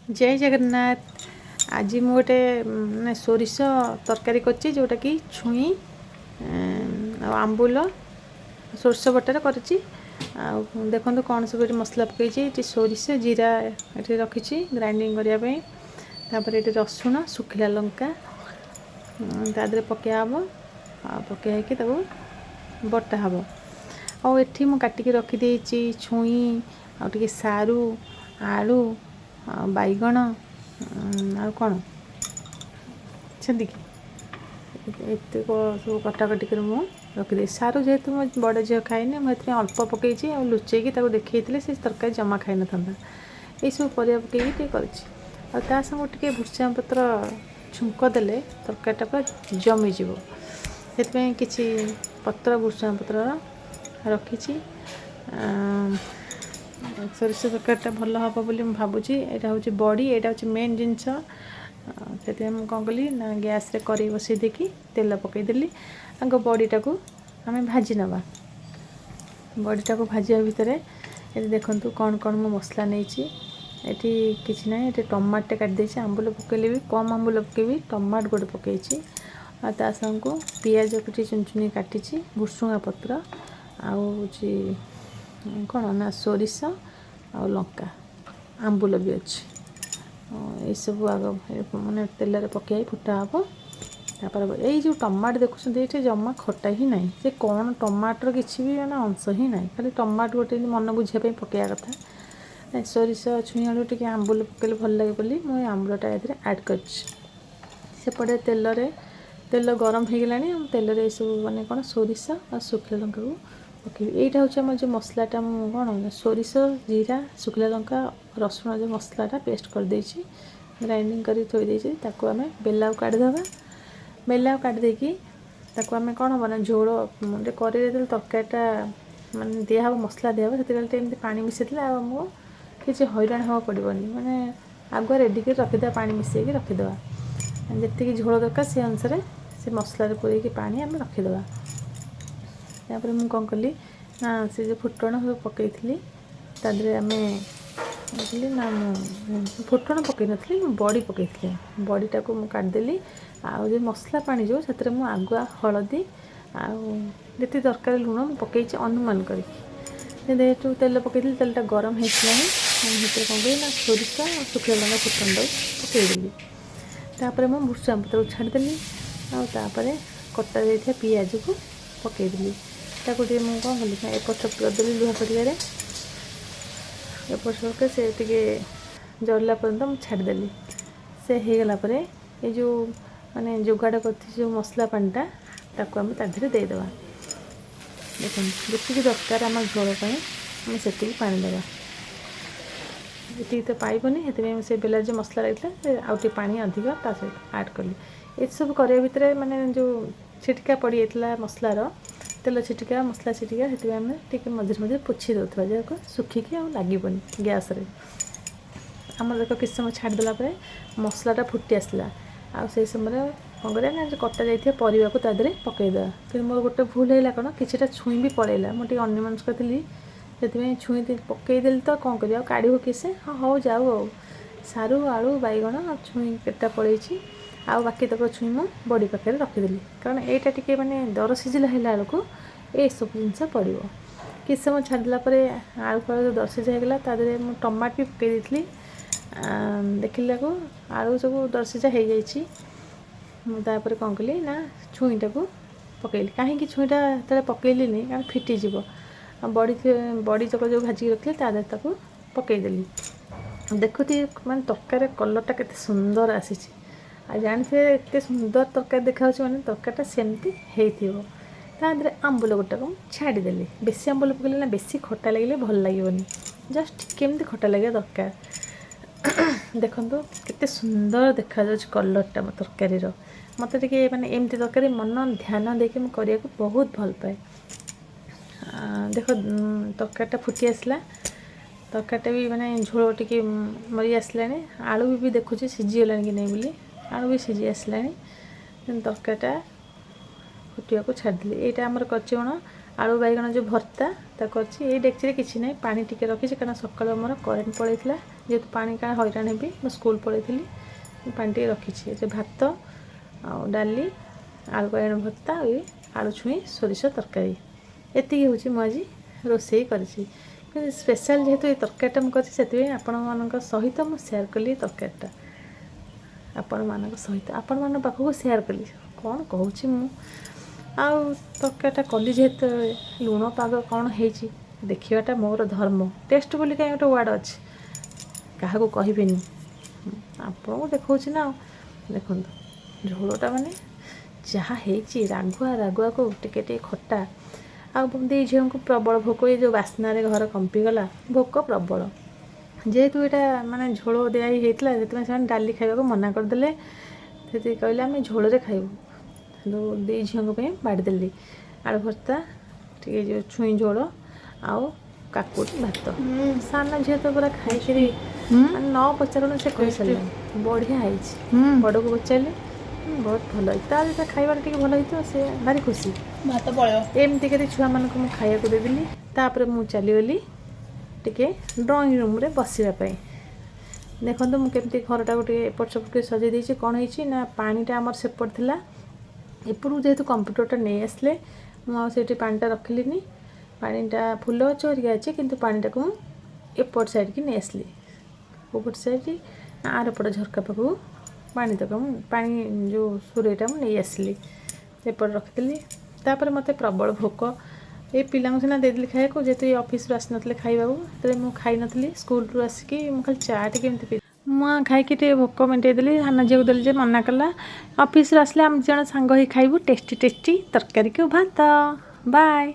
जय जगन्नाथ। आज मु गोटे सोरिष तरकारी करछि जोटा कि छुई आंबुल सोरष बटार करछि। देखो कौन सब मसला पकई सोरिष जीरा ये रखी ग्राइंडिंग करने तापर ये रसुण सुखिला लंका तादे पकया हम पकई बटा हम आठी मु काटिकी रखिदे छुई आगे सारू आलू बैगण आ कौन कि एत सब कटाकटी कर रखिदे सारू जेहेतु मो बड़ झील खाएनि मुझे अल्प पकई लुचेकी देखते से तरकारी जमा खाई न था यही सब पर पकई कर संगे भुर्संगा पत्र छुंक देले तरकारीटा पूरा जमीज से किसी पत्र भुर्संगा पत्र रखी सोरिष तरकारीटा भल हम बोली भावुची। यहाँ हूँ बड़ी यहाँ हूँ मेन जिनस से कौन कली ना गैस रे कड़े बसई देकी तेल पकईदेली आग बड़ीटा को आम भाजी नवा बड़ीटा को भाजा भितर ये देखु कौन कौन मो मसला नहीं किसी ना ये टमाटे काटिदे आंबुल पकईले भी कम आंबुल पकईबी टमाट गोटे पकई ता संग को पियाज कुटी चुन चुनी काटी भुर्सुंगा पत्र आउची कौन ना सोरिष आ लंका आंबुल भी अच्छी ये सब आग माने तेल पकई फुटा हम तापर यही जो टमाट देखुं ये जमा खटा ही ना से कौन टमाटर किसी भी मैंने अंश ही ना खाली टमाट गोटे मन बुझापी पकया कथा सोरिष छुई आलू टे आंबुल पकईले भल लगे बोली मुझे आंबुलटा ये आड करपटे तेल गरम हो गलानी तेल सब माने कौन सोरिष आ सुखिला लंका को पकई यहाँ हूँ आम जो मसलाटा कौन सोरिष जीरा सुखिला लंका रसुण जो मसलाटा पेस्ट करदे ग्राइंडिंग कर थोड़ी आम बेला काढ़ीदे बेला काढ़ी आम कौन हम ना झोल कड़े तरकारीटा मानने दिहब मसला दिहब से पानी मिसेले आमको किसी हैरान हाँ पड़ोनी माने आगुआ रेडी कर रखीद पा मिसेक रखीद जी झोल दरकार से अनुसार से मसला पूरेक पानी आम रखीद तापर मुझे कौन कली ना से जो फुटण सब पकई तादे आम देखिए ना फुटण पकई नी बड़ी पकई बड़ीटा को काटदेली आउ जो मसला पानी जो से आगुआ हलदी आती दरकार लुण मुझे पकई अनुमान करठू तेल पकई तेलटा गरम होगा कौन करी ना सोरिष सुखिला लंका फुटण पकईदेली तापर मुझे भुर्संगा पत्र छाड़देली आपर कटा जाइए पियाज को पकईदेली ताकूटे मुझे कौन कली ना एपट सेपट करदेली लुहा पटिया एपट सेपट से टे जड़ला पर्यंत मुझे छाड़देली से होगला ये जो माने जोगाड़ कर जो मसला पानीटा ताकू आम ताधे देदेवा देख जी दरकार आम झोल आम से पानी देवा ये तो पाइबनी से बेला जो मसला रही आउटे पानी अधिक ता सहित आड कली ये सब करने भितर माने जो छिटका पड़ जाता मसलार तेल छिटिका मसला छिटिका से आम टे मझे मझे पोछी दौथा जहाँ सुखिकी लगन गैस आम देख किसी समय छाड़देला मसलाटा फुटी आसला आ से समय कौन करें ना कटा जाइए परिवा को तादे पकईदे कि मोर गोटे भूल है कौन किसी छुई भी पड़ेगा मुझे अन्यमनस्क थी से छुई पकईदेली तो कौन कर काढ़ किसे हाँ हो जाऊ सारू आलू बैगण छुई केटा पड़े आ बाकी तक छुई मु बड़ी पाखे रखीदेली कारण यहाँ टे मैंने दर सीझला है बेलू ये सब जिनस पड़ो किस समय छाड़देला आलू फल दर सीझा होगा तादे मुझे टमाट भी पकई देती देखला को आलू सब दर सीझा हो जापर कौन कली ना छुईटा को पकईली कहीं छुईटा जो पकईली कारण फिटीज बड़ी बड़ी तक जो भाजिक रखी तादे पकईदेली देखुती मैं तरकारी कलरटा केते सुंदर आसी जानते एत सुंदर तरकारी देखा मैंने तरकारीटा सेमती होते आंबुल गोटा को छाड़देली बेसी आंबुल पकड़े ना बेसी खटा लगे भल लगे जस्ट केमती खटा लगे दरकार देखु केते सुंदर देखा कलरटा मो तरकारी मत टे माने एमती तरकारी मन ध्यान देके मुझे बहुत भल पाए देख तरकारीटा फुटी आसला तरकारीटा भी माने झोल टे मरी आसला आलू भी देखुची सीझीगला कि नहीं बोली आलू भी सीझी आसला तरकारीटा फुटिया को छाड़देली यहाँ आमर कर आलू बैगण जो भर्ता ता कर डेक्ची किसी ना पानी टिके रखी कारण सकाल आमर करेन्ट पड़े जेहेतु पानी का हईराण हेबी मैं स्कूल पलैली पानी टे रखी जे भात आ डाली आलू बाइगण भर्ता ये आलू छुई सोरिष तरकारी एति हूँ मुझे रोसे कर स्पेशल जेहेतु ये तरकारीटा मुझे आपण मान सहित मुझे सेयार कली तरकारीटा आपण मान सहित आपण मान पाखक सेयार कली कौन कहूँ मु तरकारीटा कली जेहेतु लुण पाग कौन है देखाटा मोर धर्म टेस्ट बोली कहीं गोटे वार्ड अच्छे क्या कहबेनि आपको देखा ना देखो झोलटा माने जहाँ है रागुआ रागुआ को टे खट्टा आई झील को प्रबल भोक ये जो बास्नार घर कंपीगला भोक प्रबल जेहेतु यहाँ माने झोल दियाई होता से डाली खावा मना करदे कहले आम झोल खाइबू दी झील बाड़देली आलू भर्ता टे जो छुई झोल आउ काकुड़ी भात सान झील तो पूरा खाई न पचार से कही सारे बढ़िया है बड़ को पचारे बहुत भल होता खाइबार टे भल होता से भारी खुशी भात पड़े एमती कर छुआ मान को खाया देदेली तापर मु चलीगली टे ड्रॉइंग रूम रे बसापी देखो मुझे घरटा गोटे एपट सेपट सजे देती कौन है ना पानीटा आमर सेपट था एपटू जेहेतु कंप्यूटरटा नहीं आसले मुझे पानीटा रखिली पानीटा फुल गच हरिका अच्छे कि पानीटा को एपट साइड की नहीं आसली उपट साइड आर पट झरका पाखु पानी तक पानी जो सुरेटा मुझे आसली एपट रखिदेली तापर मत प्रबल भोक ये पिला सीना देदेली खाया जेहतु ये ऑफिस आसी ना खाइबा तो मुझे खाई नी स्कूल रू आसिकी खाली चाटे केमती पी मुझे खाई भोक मेटेदेली हाना झील को देली मना कला ऑफिस आसले आम जन सांग ही खाइबू टेस्टी टेस्टी तरकारी को भात बाय।